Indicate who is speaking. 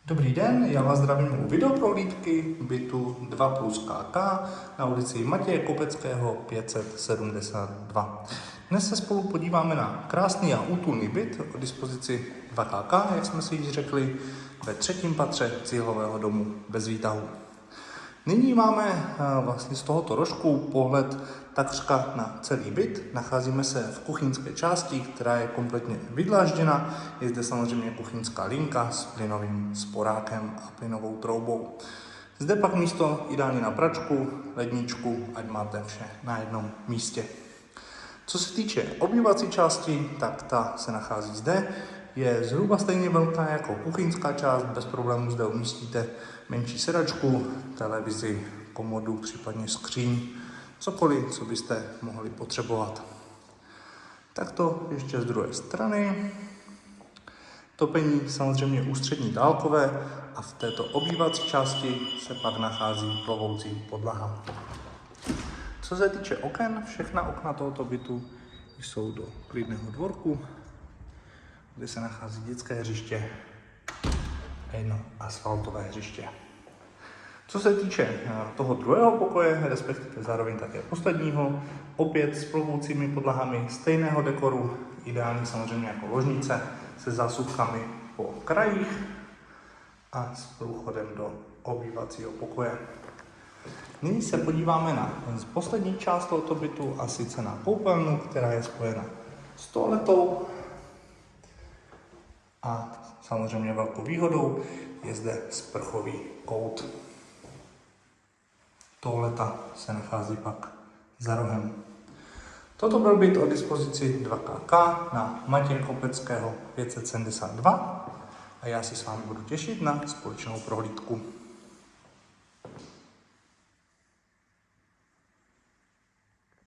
Speaker 1: Dobrý den, já vás zdravím u videoprohlídky bytu 2+KK na ulici Matěje Kopeckého 572. Dnes se spolu podíváme na krásný a útulný byt o dispozici 2KK, jak jsme si již řekli, ve 3. patře cihlového domu bez výtahu. Nyní máme vlastně z tohoto rožku pohled takřka na celý byt. Nacházíme se v kuchyňské části, která je kompletně vydlážděna. Je zde samozřejmě kuchyňská linka s plynovým sporákem a plynovou troubou. Zde pak místo ideálně na pračku, ledničku, ať máte vše na jednom místě. Co se týče obývací části, tak ta se nachází zde. Je zhruba stejně velká jako kuchyňská část, bez problémů zde umístíte menší sedačku, televizi, komodu, případně skříň, cokoliv, co byste mohli potřebovat. Takto ještě z druhé strany. Topení samozřejmě ústřední dálkové a v této obývací části se pak nachází plovoucí podlaha. Co se týče oken, všechna okna tohoto bytu jsou do klidného dvorku, kde se nachází dětské hřiště a jedno asfaltové hřiště. Co se týče toho druhého pokoje, respektive zároveň také posledního, opět s plovoucími podlahami stejného dekoru, ideální samozřejmě jako ložnice se zásuvkami po krajích a s průchodem do obývacího pokoje. Nyní se podíváme na poslední část tohoto bytu, a sice na koupelnu, která je spojena s toaletou. A samozřejmě velkou výhodou je zde sprchový kout. Toaleta se nachází pak za rohem. Toto byl byt o dispozici 2KK na Matěje Kopeckého 572 a já si s vámi budu těšit na společnou prohlídku.